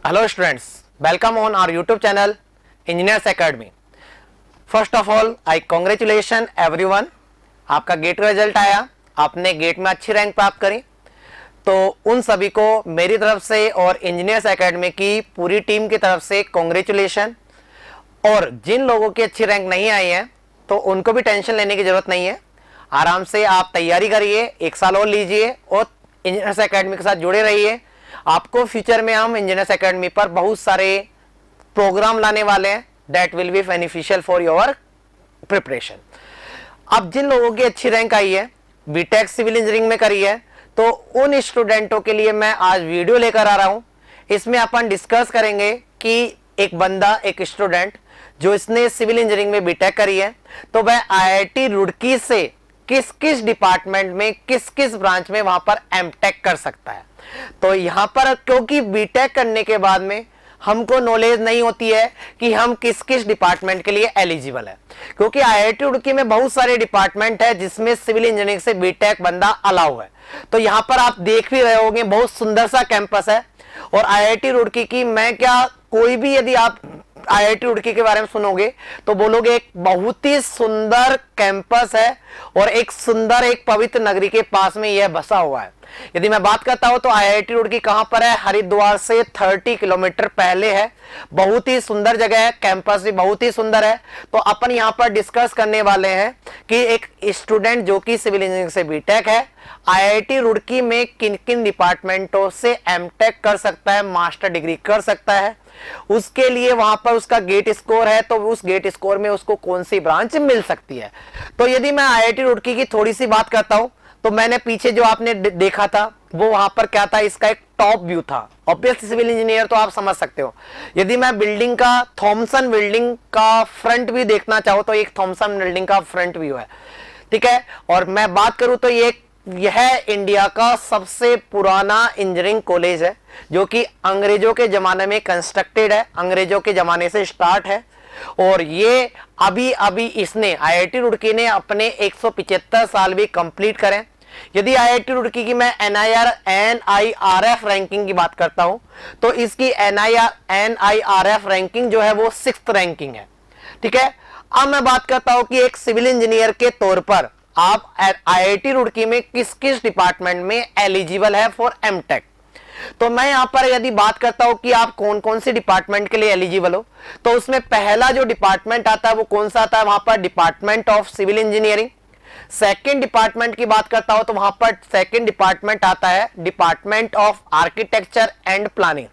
Hello students, welcome on our YouTube channel Engineers Academy. First of all, I congratulation everyone. आपका gate का result आया, आपने gate में अच्छी रैंक प्राप्त करी, तो उन सभी को मेरी तरफ से और इंजीनियर्स एकेडमी की पूरी टीम की तरफ से कॉन्ग्रेचुलेशन। और जिन लोगों की अच्छी रैंक नहीं आई है तो उनको भी टेंशन लेने की जरूरत नहीं है, आराम से आप तैयारी करिए, एक साल और लीजिए और इंजीनियर्स एकेडमी के साथ जुड़े रहिए। आपको फ्यूचर में हम इंजीनियर्स एकेडमी पर बहुत सारे प्रोग्राम लाने वाले हैं that will be beneficial for your preparation. अब जिन लोगों की अच्छी रैंक आई है, बीटेक सिविल इंजीनियरिंग में करी है, तो उन स्टूडेंटों के लिए मैं आज वीडियो लेकर आ रहा हूं। इसमें अपन डिस्कस करेंगे कि एक बंदा, एक स्टूडेंट जो इसने सिविल इंजीनियरिंग में बीटेक करी है, तो वह आईआईटी रुड़की से किस किस डिपार्टमेंट में, किस किस ब्रांच में वहां पर एमटेक कर सकता है। तो यहां पर क्योंकि बीटेक करने के बाद में हमको नॉलेज नहीं होती है कि हम किस किस डिपार्टमेंट के लिए एलिजिबल है, क्योंकि आईआईटी रुड़की में बहुत सारे डिपार्टमेंट है जिसमें सिविल इंजीनियरिंग से बीटेक बंदा अलाउ है। तो यहां पर आप देख भी रहे होंगे, बहुत सुंदर सा कैंपस है। और आईआईटी रुड़की की मैं क्या, कोई भी यदि आप आईआईटी रुड़की के बारे में सुनोगे तो बोलोगे एक बहुत ही सुंदर कैंपस है और एक सुंदर, एक पवित्र नगरी के पास में यह बसा हुआ है। यदि मैं बात करता हूं तो आईआईटी रुड़की कहां पर है, हरिद्वार से 30 किलोमीटर पहले है। बहुत ही सुंदर जगह है, कैंपस भी बहुत ही सुंदर है। तो अपन यहां पर डिस्कस करने वाले हैं कि एक स्टूडेंट जो कि सिविल इंजीनियरिंग से बीटेक है, आईआईटी रुड़की में किन किन डिपार्टमेंटों से एमटेक कर सकता है, मास्टर डिग्री कर सकता है, उसके लिए वहां पर उसका गेट स्कोर है, तो उस गेट स्कोर में उसको कौन सी ब्रांच मिल सकती है। तो यदि मैं आईआईटी रुड़की की थोड़ी सी बात करता हूं, तो मैंने पीछे जो आपने देखा था वो वहां पर क्या था, इसका एक टॉप व्यू था। ऑब्वियसली सिविल इंजीनियर तो आप समझ सकते हो। यदि मैं बिल्डिंग का, थॉमसन बिल्डिंग का फ्रंट व्यू देखना चाहूं तो एक थॉमसन बिल्डिंग का फ्रंट व्यू है, ठीक है। और मैं बात करूं तो यह इंडिया का सबसे पुराना इंजीनियरिंग कॉलेज है, जो कि अंग्रेजों के जमाने में कंस्ट्रक्टेड है, अंग्रेजों के जमाने से स्टार्ट है। और ये अभी अभी इसने, आईआईटी रुड़की ने अपने 175 साल भी कंप्लीट करें। यदि आईआईटी रुड़की की मैं एनआईआरएफ रैंकिंग की बात करता हूं तो इसकी एनआईआरएफ रैंकिंग जो है वो 6th रैंकिंग है, ठीक है। अब मैं बात करता हूं कि एक सिविल इंजीनियर के तौर पर आप आईआईटी रुड़की में किस किस डिपार्टमेंट में एलिजिबल है फॉर एमटेक। तो मैं यहां पर यदि बात करता हूं कि आप कौन कौन से डिपार्टमेंट के लिए एलिजिबल हो, तो उसमें पहला जो डिपार्टमेंट आता है वो कौन सा आता है, वहां पर department of civil engineering. Second department की बात करता हूं तो वहां पर सेकंड डिपार्टमेंट आता है department of architecture and planning.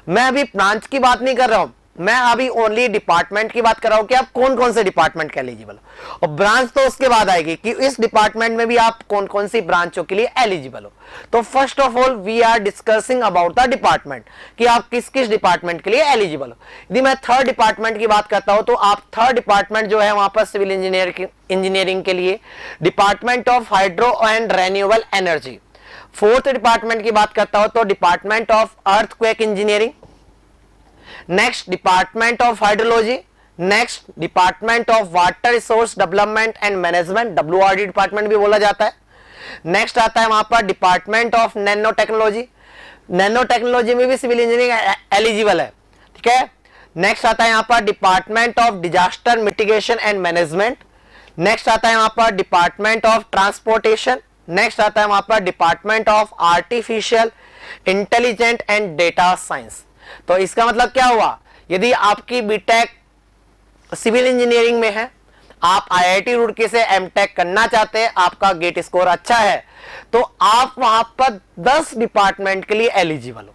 मैं अभी ब्रांच की बात नहीं कर रहा हूं, मैं अभी ओनली डिपार्टमेंट की बात कर रहा हूं कि आप कौन कौन से डिपार्टमेंट के एलिजिबल हो। और ब्रांच तो उसके बाद आएगी कि इस डिपार्टमेंट में भी आप कौन कौन सी ब्रांचों के लिए एलिजिबल हो। तो first of all we are discussing about the department कि आप किस किस डिपार्टमेंट के लिए एलिजिबल हो। यदि मैं थर्ड डिपार्टमेंट की बात करता हूं तो आप थर्ड डिपार्टमेंट जो है वहां पर सिविल इंजीनियरिंग के लिए department of hydro and renewable energy. Fourth department की बात करता हूं तो department of earthquake engineering. Next department of hydrology. Next department of water resource development and management, WRD department भी बोला जाता है। नेक्स्ट आता है वहां पर department of nano technology. Nano technology में भी सिविल इंजीनियरिंग एलिजिबल है, ठीक है। नेक्स्ट आता है यहां पर department of disaster mitigation and management. Next आता है वहां पर डिपार्टमेंट ऑफ ट्रांसपोर्टेशन। नेक्स्ट आता है वहां पर department of artificial intelligent and data science. तो इसका मतलब क्या हुआ, यदि आपकी बीटेक सिविल इंजीनियरिंग में है, आप आईआईटी रुड़की से एमटेक करना चाहते हैं, आपका गेट स्कोर अच्छा है, तो आप वहां पर 10 डिपार्टमेंट के लिए एलिजिबल हो।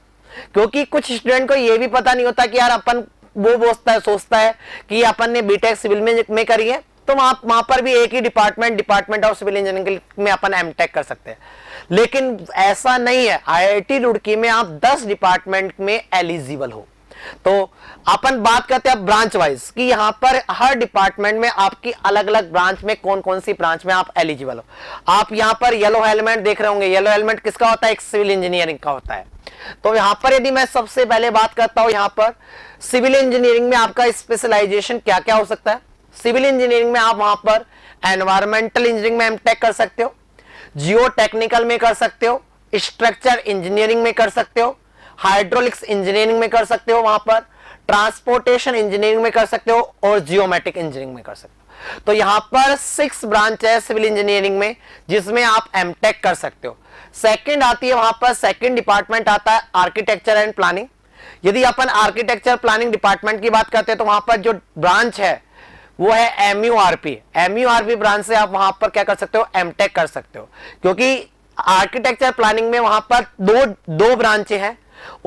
क्योंकि कुछ स्टूडेंट को यह भी पता नहीं होता कि यार अपन, वो सोचता है कि अपन ने बीटेक सिविल में करी है तो वहां पर भी एक ही डिपार्टमेंट ऑफ सिविल इंजीनियरिंग में अपन एमटेक कर सकते हैं, लेकिन ऐसा नहीं है। आईआईटी रुड़की में आप 10 डिपार्टमेंट में एलिजिबल हो। तो अपन बात करते हैं ब्रांच वाइज कि यहां पर हर डिपार्टमेंट में आपकी अलग अलग ब्रांच में कौन कौन सी ब्रांच में आप एलिजिबल हो। आप यहां पर येलो हेलमेट देख रहे होंगे, येलो हेलमेट किसका होता है, एक सिविल इंजीनियरिंग का होता है। तो यहां पर यदि मैं सबसे पहले बात करता हूं, यहां पर सिविल इंजीनियरिंग में आपका स्पेशलाइजेशन क्या क्या हो सकता है। सिविल इंजीनियरिंग में आप वहां पर एनवायरमेंटल इंजीनियरिंग में एमटेक कर सकते हो, जियो टेक्निकल में कर सकते हो, स्ट्रक्चर इंजीनियरिंग में कर सकते हो, हाइड्रोलिक्स इंजीनियरिंग में कर सकते हो, वहां पर ट्रांसपोर्टेशन इंजीनियरिंग में कर सकते हो और जियोमेट्रिक इंजीनियरिंग में कर सकते हो। तो यहां पर 6 ब्रांच है सिविल इंजीनियरिंग में जिसमें आप एमटेक कर सकते हो। सेकंड आती है वहां पर, सेकंड डिपार्टमेंट आता है आर्किटेक्चर एंड प्लानिंग। यदि अपन आर्किटेक्चर प्लानिंग डिपार्टमेंट की बात करते हैं तो वहां पर जो ब्रांच है वो है एमयूआरपी। एमयूआरपी ब्रांच से आप वहां पर क्या कर सकते हो, एमटेक कर सकते हो, क्योंकि आर्किटेक्चर प्लानिंग में वहां पर दो ब्रांचें हैं।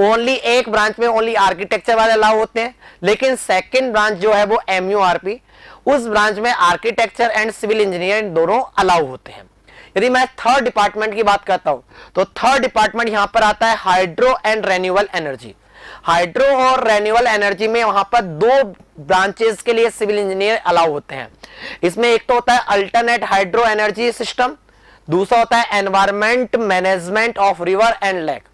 ओनली एक ब्रांच में ओनली आर्किटेक्चर वाले अलाउ होते हैं, लेकिन सेकंड ब्रांच जो है वो एमयूआरपी, उस ब्रांच में आर्किटेक्चर एंड सिविल इंजीनियरिंग दोनों अलाउ होते हैं। यदि मैं थर्ड डिपार्टमेंट की बात करता हूं तो थर्ड डिपार्टमेंट यहां पर आता है hydro and renewable energy. Hydro और रेन्यूएबल एनर्जी में वहां पर 2 ब्रांचेस के लिए सिविल इंजीनियर अलाउ होते हैं। इसमें एक तो होता है अल्टरनेट हाइड्रो एनर्जी सिस्टम, दूसरा होता है environment management of river and lake.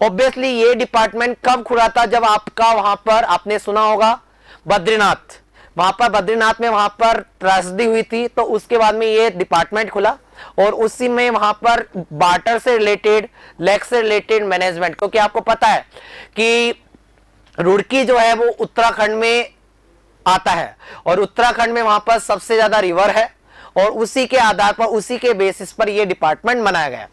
Obviously ये डिपार्टमेंट कब खुला था, जब आपका वहां पर आपने सुना होगा बद्रीनाथ, वहां पर बद्रीनाथ में वहां पर त्रासदी हुई थी, तो उसके बाद में ये डिपार्टमेंट खुला और उसी में वहां पर वाटर से रिलेटेड, लेक से रिलेटेड मैनेजमेंट, क्योंकि आपको पता है कि रुड़की जो है वो उत्तराखंड में आता है और उत्तराखंड में वहां पर सबसे ज्यादा रिवर है और उसी के आधार पर, उसी के बेसिस पर यह डिपार्टमेंट बनाया गया।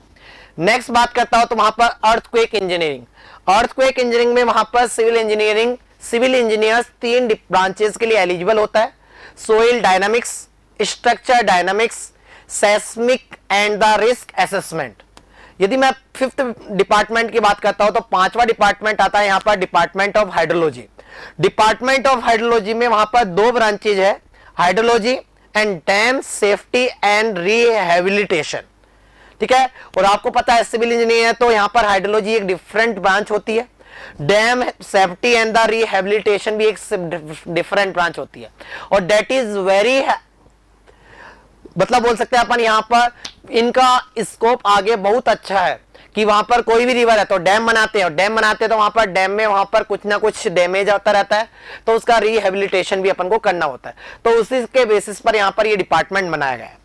नेक्स्ट बात करता हूं तो वहां पर अर्थक्वेक इंजीनियरिंग। अर्थक्वेक इंजीनियरिंग में वहां पर सिविल इंजीनियर्स 3 ब्रांचेस के लिए एलिजिबल होता है, soil dynamics, structure dynamics, seismic and the risk assessment. यदि मैं 5th डिपार्टमेंट की बात करता हूं तो 5वां डिपार्टमेंट आता है यहां पर department of hydrology. Department of hydrology में वहां पर 2 ब्रांचेज है, hydrology and dam safety and rehabilitation. ठीक है, और आपको पता है सिविल इंजीनियर है तो यहां पर हाइड्रोलॉजी एक डिफरेंट ब्रांच होती है, dam safety and the rehabilitation भी एक डिफरेंट ब्रांच होती है, और दैट इज वेरी, मतलब बोल सकते हैं अपन यहां पर इनका स्कोप आगे बहुत अच्छा है कि वहां पर कोई भी रिवर है तो डैम बनाते हैं, और डैम बनाते हैं तो वहां पर डैम में वहां पर कुछ ना कुछ डैमेज आता रहता है, तो उसका रिहेबिलिटेशन भी अपन को करना होता है, तो उसी के बेसिस पर यहां पर ये डिपार्टमेंट बनाया गया है।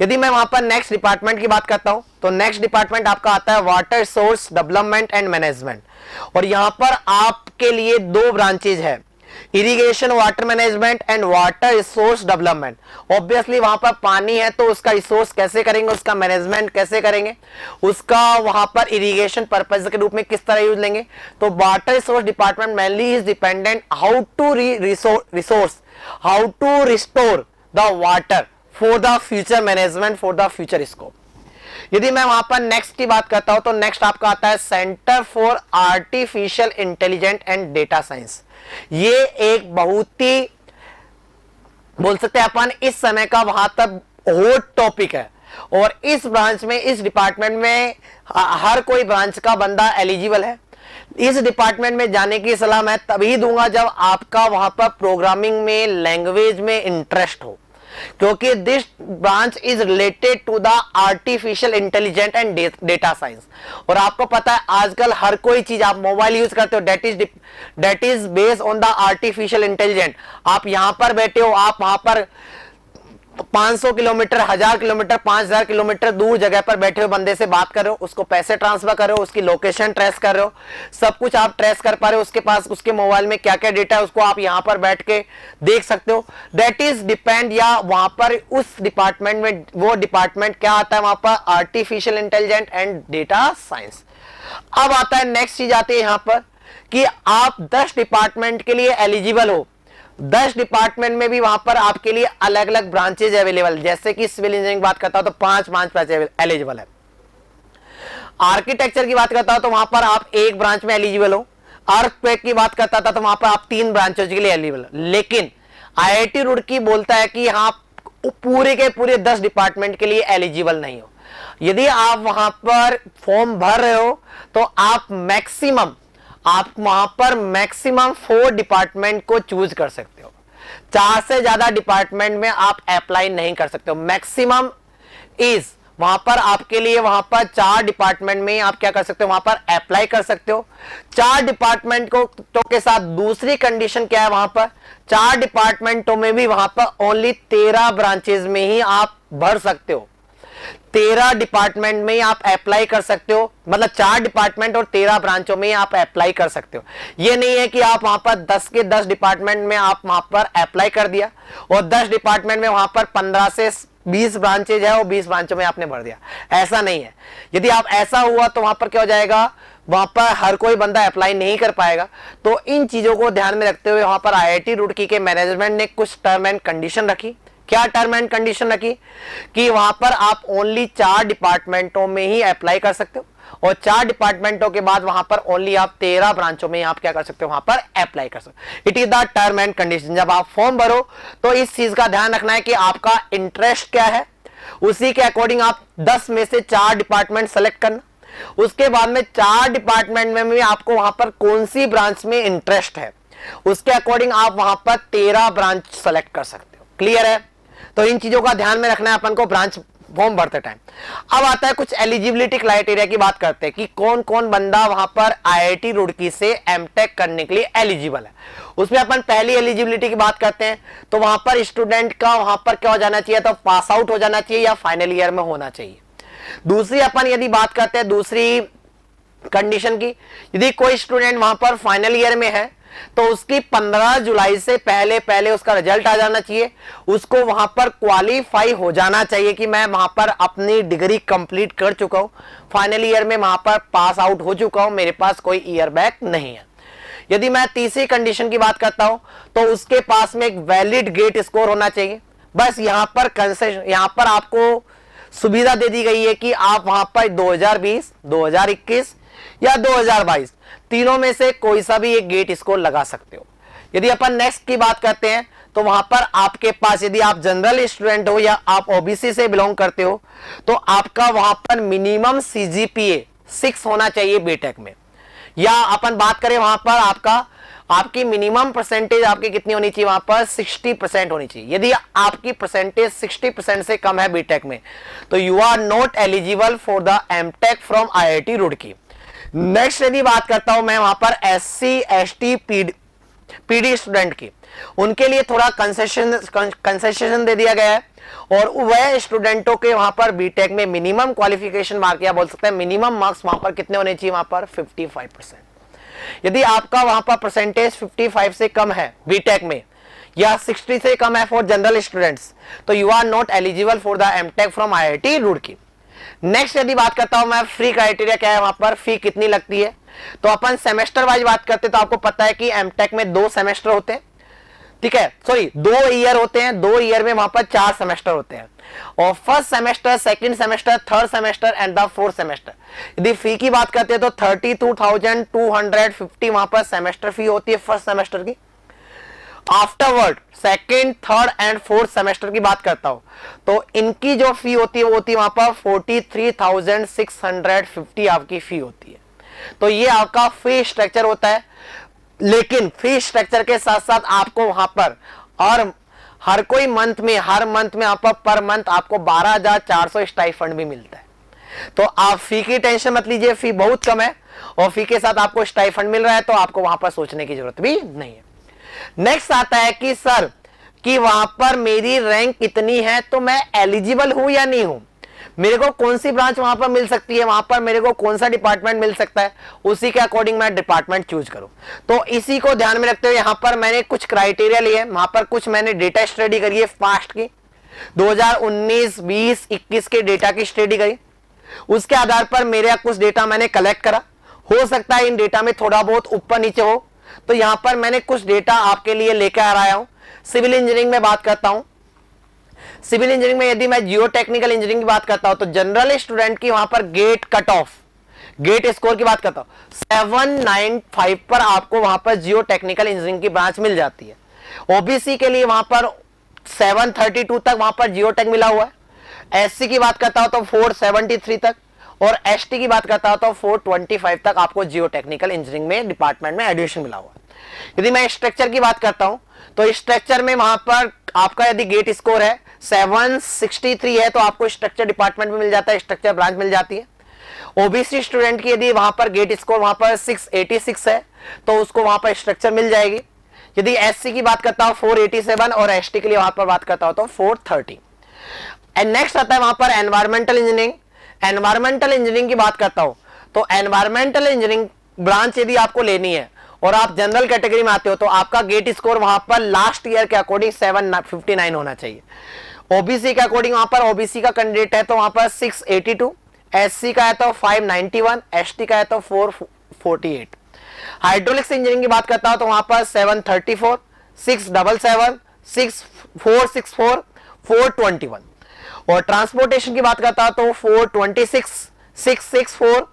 यदि मैं वहां पर नेक्स्ट डिपार्टमेंट की बात करता हूं तो नेक्स्ट डिपार्टमेंट आपका आता है water source development and management, और यहां पर आपके लिए 2 ब्रांचेज है, irrigation water management and water resource development. Obviously वहां पर पानी है तो उसका रिसोर्स कैसे करेंगे, उसका मैनेजमेंट कैसे करेंगे, उसका वहां पर इरिगेशन पर्पज के रूप में किस तरह यूज लेंगे। तो water resource department mainly is dependent how to resource, how to restore the water for the future management, for the future scope. यदि मैं वहां पर नेक्स्ट की बात करता हूं तो नेक्स्ट आपका आता है centre for artificial intelligent and data science. ये एक बहुत ही बोल सकते हैं अपन इस समय का वहां तक हॉट टॉपिक है, और इस ब्रांच में, इस डिपार्टमेंट में हर कोई ब्रांच का बंदा एलिजिबल है। इस डिपार्टमेंट में जाने की सलाह मैं तभी दूंगा जब आपका वहां पर प्रोग्रामिंग में, लैंग्वेज में इंटरेस्ट हो, क्योंकि this branch is related to the artificial intelligence and data science. और आपको पता है आजकल हर कोई चीज आप मोबाइल यूज करते हो that is based on the artificial intelligence. आप यहां पर बैठे हो, आप वहां पर 500 किलोमीटर, 1000 किलोमीटर, 5000 किलोमीटर दूर जगह पर बैठे हुए बंदे से बात कर रहे हो, उसको पैसे ट्रांसफर कर रहे हो, उसकी लोकेशन ट्रेस कर रहे हो, सब कुछ आप ट्रेस कर पा रहे हो, उसके पास, उसके मोबाइल में क्या क्या डेटा है उसको आप यहां पर बैठ के देख सकते हो। दैट इज डिपेंड, या वहां पर उस डिपार्टमेंट में, वो डिपार्टमेंट क्या आता है वहां पर, artificial intelligence and data science. अब आता है नेक्स्ट चीज आती है यहां पर कि आप 10 डिपार्टमेंट के लिए एलिजिबल हो। 10 डिपार्टमेंट में भी वहां पर आपके लिए अलग अलग ब्रांचेज अवेलेबल, जैसे कि सिविल इंजीनियरिंग बात करता हूं तो 5 ब्रांच एलिजिबल है। आर्किटेक्चर की बात करता हूं तो वहां पर आप 1 ब्रांच में एलिजिबल हो। अर्थक्वेक की बात करता था तो वहां पर आप 3 ब्रांचों के लिए एलिजिबल। लेकिन आईआईटी रुड़की बोलता है कि आप पूरे के पूरे 10 डिपार्टमेंट के लिए एलिजिबल नहीं हो। यदि आप वहां पर फॉर्म भर रहे हो तो आप वहां पर मैक्सिमम 4 डिपार्टमेंट को चूज कर सकते हो। 4 से ज्यादा डिपार्टमेंट में आप अप्लाई नहीं कर सकते हो। मैक्सिमम इज वहां पर आपके लिए, वहां पर 4 डिपार्टमेंट में आप क्या कर सकते हो, वहां पर अप्लाई कर सकते हो। 4 डिपार्टमेंट को तो के साथ दूसरी कंडीशन क्या है, वहां पर 4 डिपार्टमेंटों में भी वहां पर ओनली 13 ब्रांचेज में ही आप भर सकते हो। 13 डिपार्टमेंट में ही आप अप्लाई कर सकते हो, मतलब 4 डिपार्टमेंट और 13 ब्रांचों में ही आप अप्लाई कर सकते हो। ये नहीं है कि आप वहां पर 10 के 10 डिपार्टमेंट में आप वहां पर अप्लाई कर दिया और 10 डिपार्टमेंट में वहां पर 15 से 20 ब्रांचेज है और 20 ब्रांचों में आपने भर दिया, ऐसा नहीं है। यदि आप ऐसा हुआ तो वहां पर क्या हो जाएगा, वहां पर हर कोई बंदा अप्लाई नहीं कर पाएगा। तो इन चीजों को ध्यान में रखते हुए वहां पर IIT रुड़की के मैनेजमेंट ने कुछ टर्म एंड कंडीशन रखी। क्या टर्म एंड कंडीशन रखी कि वहां पर आप ओनली 4 डिपार्टमेंटों में ही अप्लाई कर सकते हो और 4 डिपार्टमेंटों के बाद वहां पर ओनली आप 13 ब्रांचों में आप क्या कर सकते हो, वहां पर अप्लाई कर सकते हो। It is the term and condition. जब आप फॉर्म भरो तो इस चीज का ध्यान रखना है कि आपका इंटरेस्ट क्या है, उसी के अकॉर्डिंग आप 10 में से 4 डिपार्टमेंट सेलेक्ट करना। उसके बाद में 4 डिपार्टमेंट में भी आपको वहां पर कौन सी ब्रांच में इंटरेस्ट है, उसके अकॉर्डिंग आप वहां पर 13 ब्रांच सेलेक्ट कर सकते हो। क्लियर है? तो इन चीजों का ध्यान में रखना है अपन को ब्रांच फॉर्म भरते टाइम। अब आता है कुछ एलिजिबिलिटी क्राइटेरिया की बात करते हैं कि कौन कौन बंदा वहां पर IIT रुड़की से एमटेक करने के लिए एलिजिबल है। उसमें अपन पहली एलिजिबिलिटी की बात करते हैं तो वहां पर स्टूडेंट का वहां पर क्या हो जाना चाहिए, तो पास आउट हो जाना चाहिए या फाइनल ईयर में होना चाहिए। दूसरी अपन यदि बात करते हैं दूसरी कंडीशन की, यदि कोई स्टूडेंट वहां पर फाइनल ईयर में है तो उसकी 15 जुलाई से पहले पहले उसका रिजल्ट आ जाना चाहिए। उसको वहां पर क्वालिफाई हो जाना चाहिए कि मैं वहां पर अपनी डिग्री कंप्लीट कर चुका हूं, फाइनल ईयर में वहां पर पास आउट हो चुका हूं, मेरे पास कोई ईयर बैक नहीं है। यदि मैं तीसरी कंडीशन की बात करता हूं तो उसके पास में एक वैलिड गेट स्कोर होना चाहिए। बस यहां पर कंसेशन, यहां पर आपको सुविधा दे दी गई है कि आप वहां पर 2020, 2021 या 2022 तीनों में से कोई सा भी एक गेट स्कोर लगा सकते हो। यदि अपन नेक्स्ट की बात करते हैं तो वहां पर आपके पास, यदि आप जनरल स्टूडेंट हो या आप OBC से बिलोंग करते हो तो आपका वहां पर मिनिमम CGPA 6 होना चाहिए बीटेक में। या अपन बात करें वहां पर आपकी मिनिमम परसेंटेज आपकी कितनी होनी चाहिए, वहां पर 60% होनी चाहिए। यदि आपकी परसेंटेज 60% से कम है बीटेक में तो you are not eligible for the MTech from IIT Roorkee. Next यदि बात करता हूं मैं वहां पर SC ST PD स्टूडेंट की, उनके लिए थोड़ा कंसेशन दे दिया गया है और वह स्टूडेंटों के वहां पर बीटेक में मिनिमम क्वालिफिकेशन मार्क या बोल सकते हैं मिनिमम मार्क्स वहां पर कितने होने चाहिए, वहां पर 55%। यदि आपका वहां पर परसेंटेज 55 से कम है बीटेक में या 60 से कम है फॉर जनरल स्टूडेंट्स तो you are not eligible for the MTech from IIT Roorkee. Next यदि बात करता हूं मैं फ्री क्राइटेरिया क्या है, वहां पर फी कितनी लगती है, तो अपन सेमेस्टर वाइज बात करते तो आपको पता है कि एमटेक में 2 सेमेस्टर होते हैं, ठीक है, सॉरी 2 ईयर होते हैं, 2 ईयर में वहां पर 4 सेमेस्टर होते हैं और first semester, second semester, third semester and the fourth semester. यदि फी की बात करते हैं तो 32,250 वहां पर सेमेस्टर फी होती है फर्स्ट सेमेस्टर की। Afterward second, third and fourth semester की बात करता हूं तो इनकी जो फी होती है वो होती है वहां पर 43,650 आपकी फी होती है। तो ये आपका फी स्ट्रक्चर होता है, लेकिन फी स्ट्रक्चर के साथ साथ आपको वहां पर और हर कोई मंथ में आप पर मंथ आपको 12,400 स्टाइफंड भी मिलता है। तो आप फी की टेंशन मत लीजिए, फी बहुत कम है और फी के साथ आपको स्टाइफंड मिल रहा है तो आपको वहां पर सोचने की जरूरत भी नहीं है। नेक्स्ट आता है कि सर कि वहां पर मेरी रैंक कितनी है तो मैं एलिजिबल हूं या नहीं हूं, मेरे को कौन सी ब्रांच वहां पर मिल सकती है, वहां पर मेरे को कौन सा डिपार्टमेंट मिल सकता है, उसी के अकॉर्डिंग मैं डिपार्टमेंट चूज करूं। तो इसी को ध्यान में रखते हुए यहां पर मैंने कुछ क्राइटेरिया लिए, वहां पर कुछ मैंने डेटा स्टडी करी है फास्ट की, 2019, 20, 21 के डेटा की स्टडी करी, उसके आधार पर मेरा कुछ डेटा मैंने कलेक्ट करा। हो सकता है इन डेटा में थोड़ा बहुत ऊपर नीचे हो, तो यहां पर मैंने कुछ डेटा आपके लिए लेकर आ रहा हूं। सिविल इंजीनियरिंग में बात करता हूं, सिविल इंजीनियरिंग में यदि मैं जियो टेक्निकल इंजीनियरिंग की बात करता हूं तो जनरल स्टूडेंट की वहां पर GATE cut off, GATE score की बात करता हूं 795 पर आपको वहां पर जियो टेक्निकल इंजीनियरिंग की ब्रांच मिल जाती है। ओबीसी के लिए वहां पर 732 तक वहां पर जियो टेक मिला हुआ है, एससी की बात करता हूं तो 473 तक और एसटी की बात करता हूं तो 425 तक आपको जियो टेक्निकल इंजीनियरिंग में डिपार्टमेंट में एडमिशन मिला हुआ है। यदि मैं स्ट्रक्चर की बात करता हूं तो स्ट्रक्चर में वहां पर आपका यदि गेट स्कोर है 763 है तो आपको स्ट्रक्चर डिपार्टमेंट में मिल जाता है, स्ट्रक्चर ब्रांच मिल जाती है। ओबीसी स्टूडेंट की यदि वहां पर गेट स्कोर वहां पर 686 है तो उसको वहां पर स्ट्रक्चर मिल जाएगी। यदि एससी की बात करता हूं 487 और एसटी के लिए वहां पर बात करता हूं तो 430। एंड नेक्स्ट आता है वहां पर एनवायरमेंटल इंजीनियरिंग। एनवायरमेंटल इंजीनियरिंग की बात करता हूं तो एनवायरमेंटल इंजीनियरिंग ब्रांच यदि आपको लेनी है और आप जनरल कैटेगरी में आते हो तो आपका गेट स्कोर वहां पर लास्ट ईयर के अकॉर्डिंग 759 होना चाहिए। ओबीसी के अकॉर्डिंग वहां पर ओबीसी का कैंडिडेट है तो वहां पर 682, एससी का है तो 591, एसटी का है तो 448। हाइड्रोलिक्स इंजीनियरिंग की बात करता हूं तो वहां पर 734, 677, 6464, 421। और ट्रांसपोर्टेशन की बात करता हूं तो 426, 664,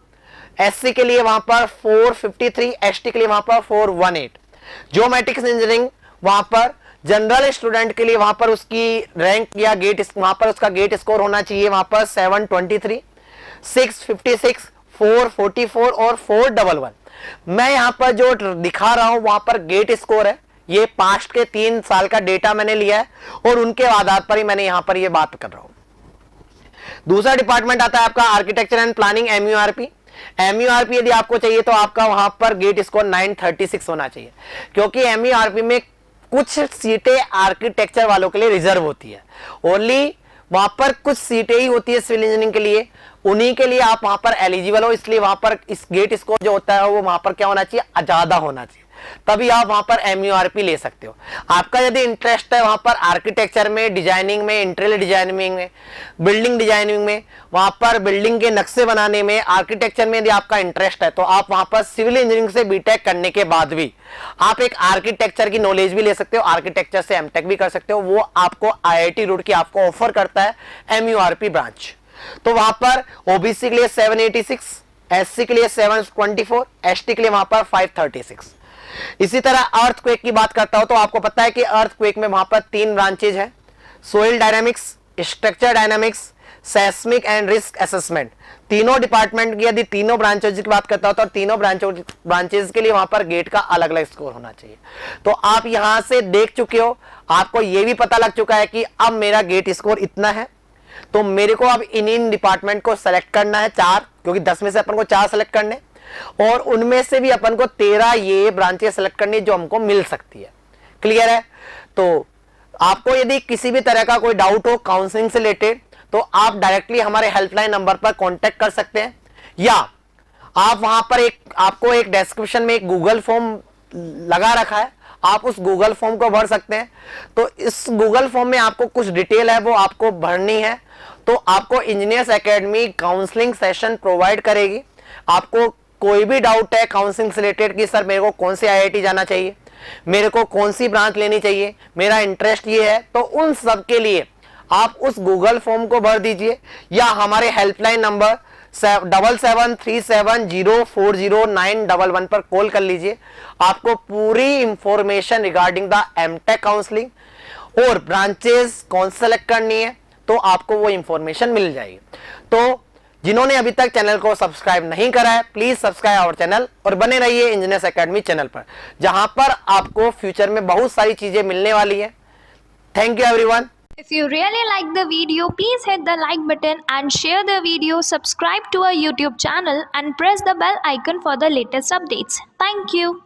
एससी के लिए वहां पर 453, एसटी के लिए वहां पर 418। ज्योमेट्रिक्स इंजीनियरिंग वहां पर जनरल स्टूडेंट के लिए वहां पर उसकी रैंक या गेट वहां पर उसका गेट स्कोर होना चाहिए वहां पर 723, 656, 444 और 411। मैं यहां पर जो दिखा रहा हूं वहां पर गेट स्कोर है, ये पास्ट के 3 साल का डेटा मैंने लिया है और उनके आधार पर ही मैंने यहां पर ये बात कर रहा हूं। दूसरा डिपार्टमेंट आता है आपका आर्किटेक्चर एंड प्लानिंग, एमयूआरपी। एमयूआरपी यदि आपको चाहिए तो आपका वहां पर गेट स्कोर 936 होना चाहिए, क्योंकि एमयूआरपी में कुछ सीटें आर्किटेक्चर वालों के लिए रिजर्व होती है। ओनली वहां पर कुछ सीटें ही होती है सिविल इंजीनियरिंग के लिए, उन्हीं के लिए आप वहां पर एलिजिबल हो। इसलिए वहां पर इस गेट स्कोर जो होता है वो वहां पर क्या होना चाहिए, ज्यादा होना चाहिए, तभी आप वहां पर एमयूआरपी ले सकते हो। आपका यदि इंटरेस्ट है वहां पर आर्किटेक्चर में, डिजाइनिंग में, इंटीरियर डिजाइनिंग में, बिल्डिंग डिजाइनिंग में, वहां पर बिल्डिंग के नक्शे बनाने में, आर्किटेक्चर में यदि आपका इंटरेस्ट है तो आप वहां पर सिविल इंजीनियरिंग से बीटेक करने के बाद भी आप एक आर्किटेक्चर की नॉलेज भी ले सकते हो, आर्किटेक्चर से एमटेक भी कर सकते हो। वो आपको आईआईटी रुड़की आपको ऑफर करता है एमयूआरपी ब्रांच। तो वहां पर ओबीसी के लिए 786, एससी के लिए 724, एसटी के लिए वहां पर 536। इसी तरह अर्थक्वेक की बात करता हूं तो आपको पता है कि अर्थक्वेक में वहां पर 3 ब्रांचेज हैं, soil dynamics, structure dynamics, seismic and risk assessment. तीनों डिपार्टमेंट की यदि तीनों ब्रांचेज की बात करता हूं तो तीनों ब्रांचेज के लिए वहां पर गेट का अलग अलग स्कोर होना चाहिए। तो आप यहां से देख चुके हो, आपको यह भी पता लग चुका है कि अब मेरा गेट स्कोर इतना है, तो मेरे को अब इन डिपार्टमेंट को सेलेक्ट करना है 4, क्योंकि 10 में से अपन को 4 सेलेक्ट करने, और उनमें से भी अपन को 13 ये ब्रांचेस सेलेक्ट करनी जो हमको मिल सकती है। क्लियर है? तो आपको यदि किसी भी तरह का कोई डाउट हो काउंसलिंग से रिलेटेड तो आप डायरेक्टली हमारे हेल्पलाइन नंबर पर कांटेक्ट कर सकते हैं, या आप वहां पर आपको एक डिस्क्रिप्शन में एक गूगल फॉर्म लगा रखा है, आप उस गूगल फॉर्म को भर सकते हैं। तो इस गूगल फॉर्म में आपको कुछ डिटेल है वो आपको भरनी है, तो आपको engineers academy counselling session provide करेगी। आपको कोई भी डाउट है काउंसलिंग से रिलेटेड कि सर मेरे को कौन सी आईआईटी जाना चाहिए, मेरे को कौन सी ब्रांच लेनी चाहिए, मेरा इंटरेस्ट ये है, तो उन सब के लिए आप उस गूगल फॉर्म को भर दीजिए या हमारे हेल्पलाइन नंबर 7737040911 पर कॉल कर लीजिए। आपको पूरी information regarding the MTech counselling और ब्रांचेस कौन सेलेक्ट करनी है तो आपको वो इंफॉर्मेशन मिल जाएगी। तो जिन्होंने अभी तक चैनल को सब्सक्राइब नहीं करा है प्लीज सब्सक्राइब आवर चैनल और बने रहिए इंजीनियर्स एकेडमी चैनल पर, जहां पर आपको फ्यूचर में बहुत सारी चीजें मिलने वाली है। Thank you everyone. If you really like the video, please hit the like button and share the video, subscribe to our YouTube channel and press the bell icon for the latest updates. Thank you.